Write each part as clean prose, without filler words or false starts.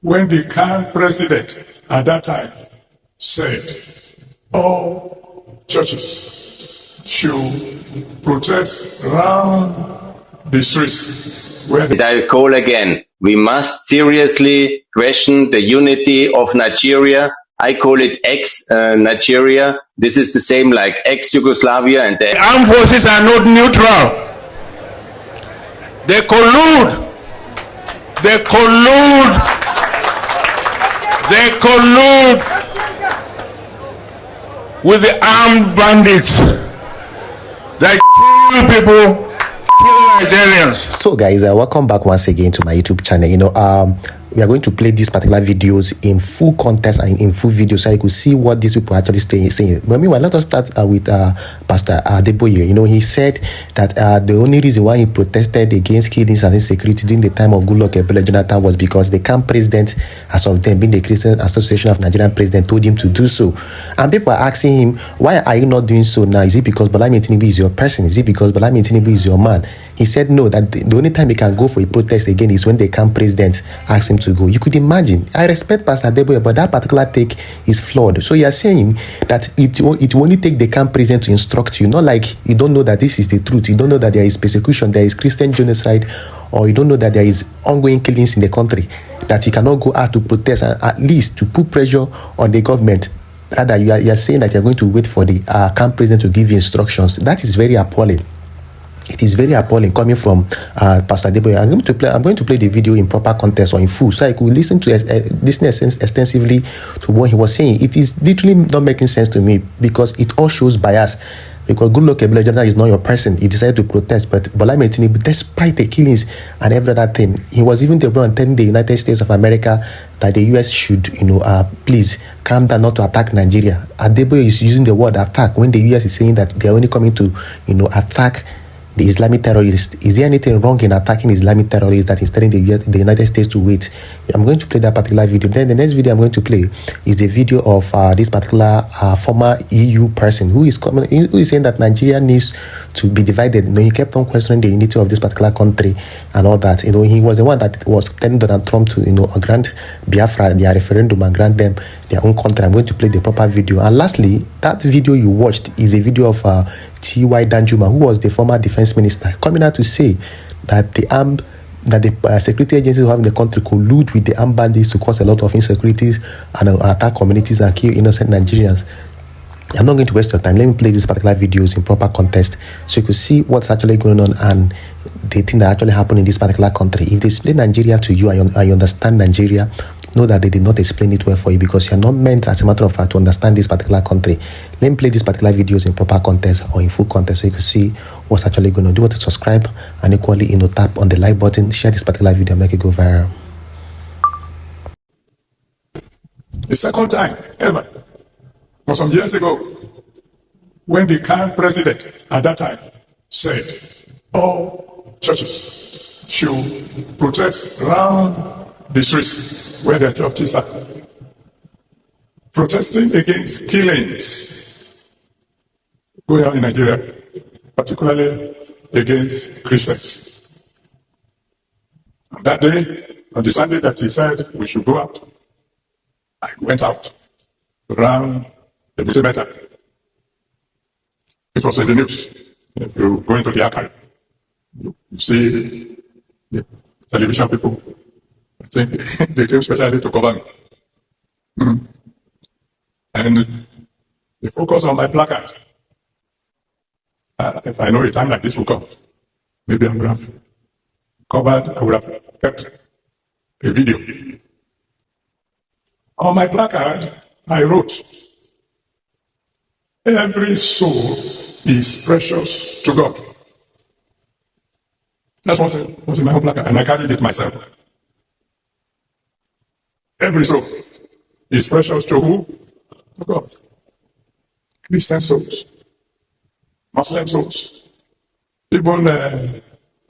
when the current president at that time said all churches should protest around the streets where And I call again, we must seriously question the unity of Nigeria. I call it ex-Nigeria. This is the same like ex-Yugoslavia. And the armed forces are not neutral. They collude. They collude. They collude with the armed bandits. They kill people, kill Nigerians. So guys, welcome back once again to my YouTube channel. We are going to play these particular videos in full context and in full video so you could see what these people are actually saying. But meanwhile, let us start with Pastor Adeboye. He said that the only reason why he protested against killings and insecurity during the time of Goodluck Ebele Jonathan was because the camp president, as of then being the Christian Association of Nigerian President, told him to do so. And people are asking him, why are you not doing so now? Is it because Bola Tinubu is your person? Is it because Bola Tinubu is your man? He said no, that the only time he can go for a protest again is when the camp president asks him to go. You could imagine. I respect Pastor Adeboye, but that particular take is flawed. So you are saying that it will only take the camp president to instruct you, not like you don't know that this is the truth. You don't know that there is persecution, there is Christian genocide, or you don't know that there is ongoing killings in the country, that you cannot go out to protest and at least to put pressure on the government. Rather, you are saying that you are going to wait for the camp president to give you instructions. That is very appalling. It is very appalling coming from Pastor Adeboye. I'm going to play the video in proper context or in full, so I could listen extensively to what he was saying. It is literally not making sense to me because it all shows bias. Because Goodluck Ebele Jonathan is not your person. He decided to protest, but Bola Tinubu, despite the killings and every other thing, he was even the one telling the United States of America that the US should, please calm down, not to attack Nigeria. Adeboye is using the word attack when the US is saying that they are only coming to, attack the Islamic terrorists. Is there anything wrong in attacking Islamic terrorists that is telling the United States to wait? I'm going to play that particular video. Then the next video I'm going to play is the video of this particular former EU person who is saying that Nigeria needs to be divided. He kept on questioning the unity of this particular country and all that. He was the one that was telling Donald Trump to grant Biafra their referendum and grant them their own country. I'm going to play the proper video. And lastly, that video you watched is a video of T.Y. Danjuma, who was the former defense minister, coming out to say that the security agencies who have in the country collude with the armed bandits to cause a lot of insecurities and attack communities and kill innocent Nigerians. I'm not going to waste your time. Let me play these particular videos in proper context so you can see what's actually going on and the thing that actually happened in this particular country. If they explain Nigeria to you and you understand Nigeria, know that they did not explain it well for you because you are not meant, as a matter of fact, to understand this particular country. Let me play these particular videos in proper context or in full context so you can see what's actually going on. Do want to subscribe and equally, tap on the like button, share this particular video and make it go viral. the second time ever was some years ago when the current president at that time said all churches should protest around the streets where their churches are, protesting against killings going on in Nigeria, particularly against Christians. On that day, on the Sunday that he said we should go out, I went out around the Butemeta. It was in the news. If you go into the archive, you see the television people. I think they came specially to cover me. And they focus on my placard. If I know a time like this will come, maybe I would have covered, I would have kept a video. On my placard, I wrote, every soul is precious to God. That's what's in my own placard, and I carried it myself. Every soul is precious to who? To God. Christian souls, Muslim souls, even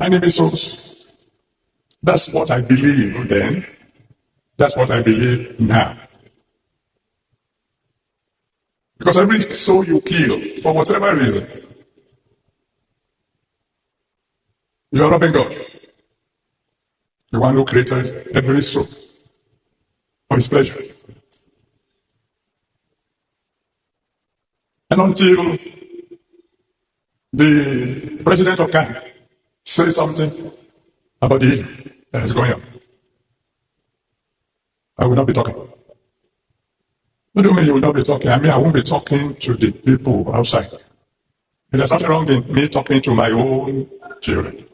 enemy souls. That's what I believe then. That's what I believe now. Because every soul you kill, for whatever reason, you are robbing God, the one who created every soul. for his pleasure. And until the president of Ghana says something about the evil that is going on, I will not be talking. What do you mean you will not be talking? I mean, I won't be talking to the people outside. There's nothing wrong in me talking to my own children.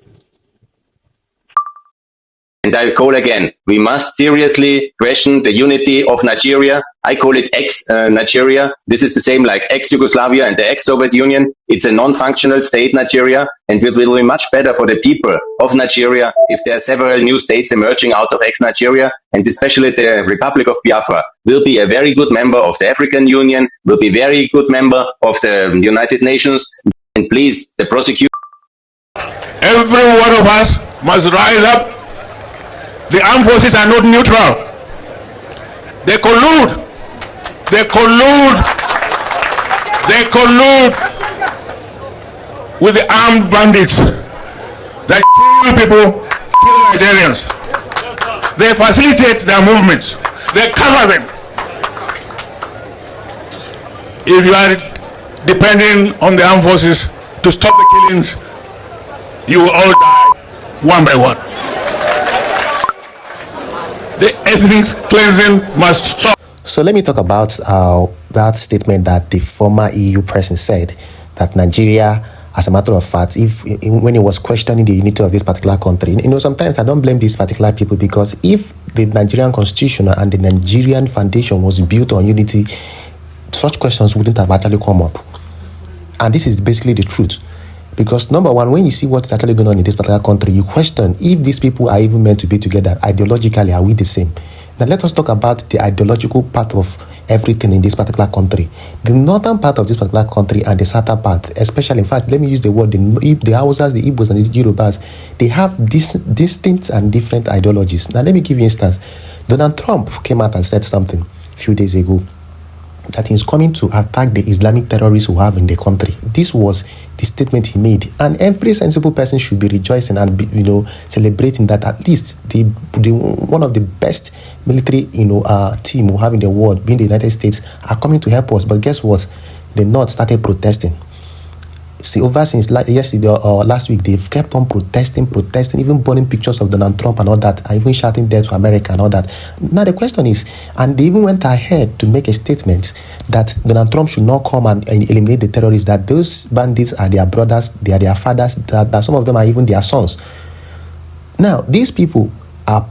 And I call again, we must seriously question the unity of Nigeria. I call it ex-Nigeria. This is the same like ex-Yugoslavia and the ex-Soviet Union. It's a non-functional state, Nigeria, and it will be much better for the people of Nigeria if there are several new states emerging out of ex-Nigeria, and especially the Republic of Biafra will be a very good member of the African Union, will be a very good member of the United Nations, and please, the prosecution. Every one of us must rise up. The armed forces are not neutral. They collude. They collude. They collude with the armed bandits that kill people, kill Nigerians. They facilitate their movements. They cover them. If you are depending on the armed forces to stop the killings, you will all die one by one. The ethnic cleansing must stop. So let me talk about that statement that the former EU president said, that Nigeria, as a matter of fact, when he was questioning the unity of this particular country, sometimes I don't blame these particular people, because if the Nigerian constitution and the Nigerian foundation was built on unity, such questions wouldn't have actually come up. And this is basically the truth. Because number one, when you see what's actually going on in this particular country, you question if these people are even meant to be together. Ideologically, are we the same? Now let us talk about the ideological part of everything in this particular country. The northern part of this particular country and the southern part, especially, in fact, let me use the word, the Hausas, the Igbos, and the Yorubas, they have distinct and different ideologies. Now let me give you an instance. Donald Trump came out and said something a few days ago, that he's coming to attack the Islamic terrorists who have in the country. This was the statement he made, and every sensible person should be rejoicing and be, celebrating that at least the one of the best military team we have in the world, being the United States, are coming to help us. But guess what? The North started protesting. See, over since yesterday or last week, they've kept on protesting, even burning pictures of Donald Trump and all that, and even shouting death to America and all that. Now the question is, and they even went ahead to make a statement that Donald Trump should not come and eliminate the terrorists, that those bandits are their brothers, they are their fathers, that some of them are even their sons. Now, these people are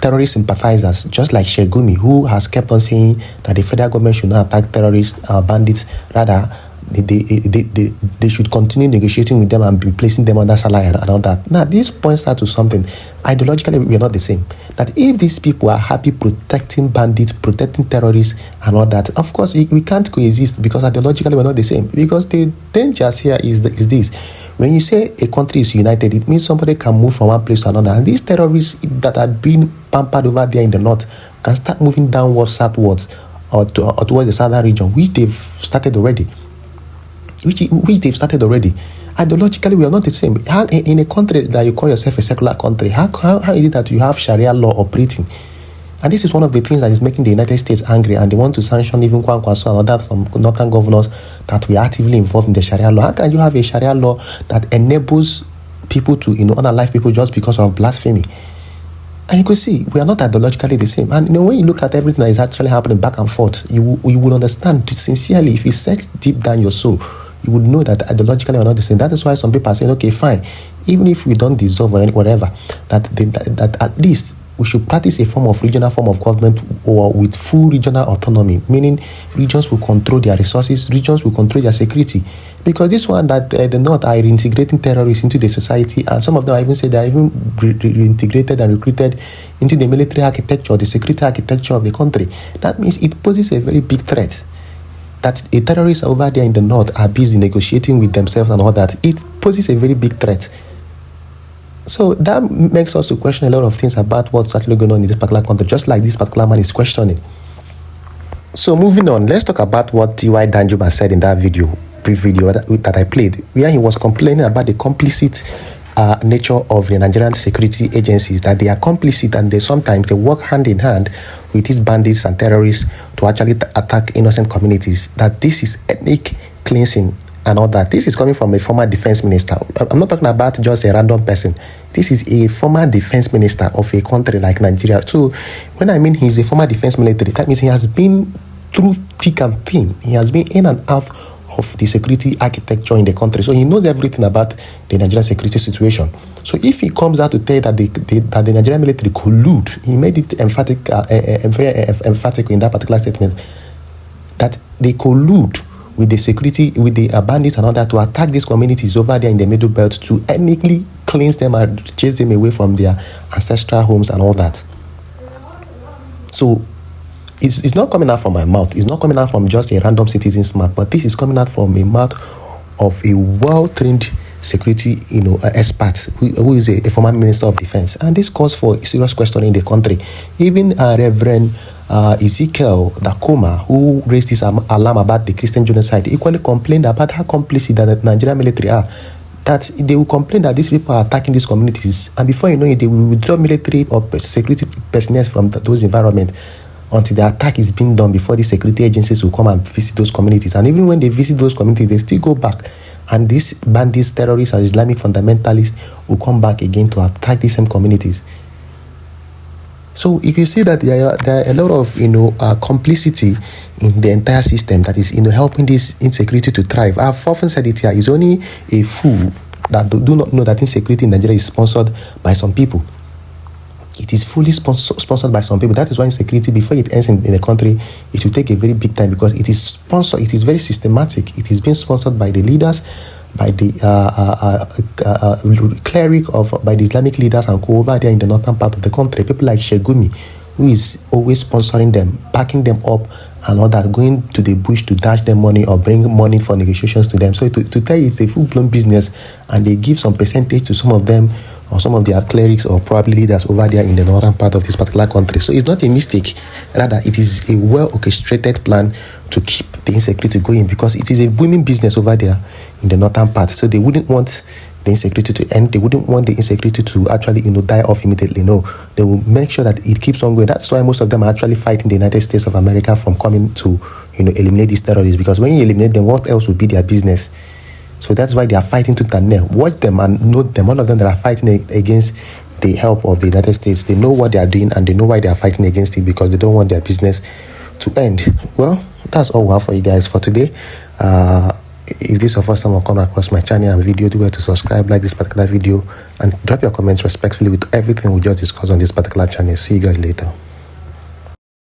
terrorist sympathizers, just like Shegumi, who has kept on saying that the federal government should not attack terrorists, bandits, rather they should continue negotiating with them and be placing them under salary and all that. Now, this points out to something. Ideologically, we are not the same. That if these people are happy protecting bandits, protecting terrorists and all that, of course, we can't coexist, because ideologically we're not the same. Because the dangers here is this. When you say a country is united, it means somebody can move from one place to another. And these terrorists that are being pampered over there in the north can start moving downwards, southwards, or towards the southern region, which they've started already. Ideologically, we are not the same. How, in a country that you call yourself a secular country, how is it that you have Sharia law operating? And this is one of the things that is making the United States angry, and they want to sanction even Kwankwaso and other northern governors that we are actively involved in the Sharia law. How can you have a Sharia law that enables people to unalive people just because of blasphemy? And you could see, we are not ideologically the same. And when you look at everything that is actually happening back and forth, you will understand sincerely, if you search deep down your soul, you would know that ideologically we are not the same. That is why some people are saying, okay, fine, even if we don't dissolve or whatever, that at least we should practice a form of regional form of government, or with full regional autonomy, meaning regions will control their resources, regions will control their security. Because this one that the North are reintegrating terrorists into the society, and some of them even say they are even reintegrated and recruited into the military architecture, the security architecture of the country. That means it poses a very big threat. That a terrorists over there in the North are busy negotiating with themselves and all that. It poses a very big threat. So that makes us to question a lot of things about what's actually going on in this particular country, just like this particular man is questioning. So moving on, let's talk about what T.Y. Danjuma said in that brief video that I played, where he was complaining about the complicit nature of the Nigerian security agencies, that they are complicit and sometimes they work hand in hand with these bandits and terrorists to actually attack innocent communities, that this is ethnic cleansing and all that. This is coming from a former defense minister. I'm not talking about just a random person. This is a former defense minister of a country like Nigeria. So when I mean he's a former defense military, that means he has been through thick and thin. He has been in and out of the security architecture in the country. So he knows everything about the Nigerian security situation. So if he comes out to tell that the Nigerian military collude, he made it emphatic, very emphatic in that particular statement, that they collude with the security, with the bandits and all that to attack these communities over there in the Middle Belt, to ethnically cleanse them and chase them away from their ancestral homes and all that. So it's not coming out from my mouth. It's not coming out from just a random citizen's mouth, but this is coming out from a mouth of a well-trained security, expert who is a former minister of defense. And this calls for serious questioning in the country. Even Reverend Ezekiel Dakoma, who raised this alarm about the Christian genocide, equally complained about how complicit that the Nigerian military are. That they will complain that these people are attacking these communities, and before you know it, they will withdraw military or security personnel from those environments until the attack is being done, before the security agencies will come and visit those communities. And even when they visit those communities, they still go back, and these bandits, terrorists, and Islamic fundamentalists will come back again to attack these same communities. So you can see that there are a lot of complicity in the entire system that is helping this insecurity to thrive. I've often said it here: it's only a fool that do not know that insecurity in Nigeria is sponsored by some people. It is fully sponsored by some people. That is why insecurity, before it ends in the country, it will take a very big time, because it is sponsored. It is very systematic. It is being sponsored by the leaders, by the by the Islamic leaders and co over there in the northern part of the country. People like Shegumi, who is always sponsoring them, backing them up and all that, going to the bush to dash them money or bring money for negotiations to them. So to tell you it's a full-blown business, and they give some percentage to some of them, or some of their clerics or probably leaders over there in the northern part of this particular country. So it's not a mistake. Rather, it is a well-orchestrated plan to keep the insecurity going, because it is a booming business over there in the northern part. So they wouldn't want the insecurity to end. They wouldn't want the insecurity to actually, die off immediately. No, they will make sure that it keeps on going. That's why most of them are actually fighting the United States of America from coming to, eliminate these terrorists, because when you eliminate them, what else would be their business? So that's why they are fighting tooth and nail. Watch them and note them. All of them that are fighting against the help of the United States, they know what they are doing, and they know why they are fighting against it, because they don't want their business to end. Well, that's all we have for you guys for today. If this is your first time or come across my channel and video, do well to subscribe, like this particular video, and drop your comments respectfully with everything we just discussed on this particular channel. See you guys later.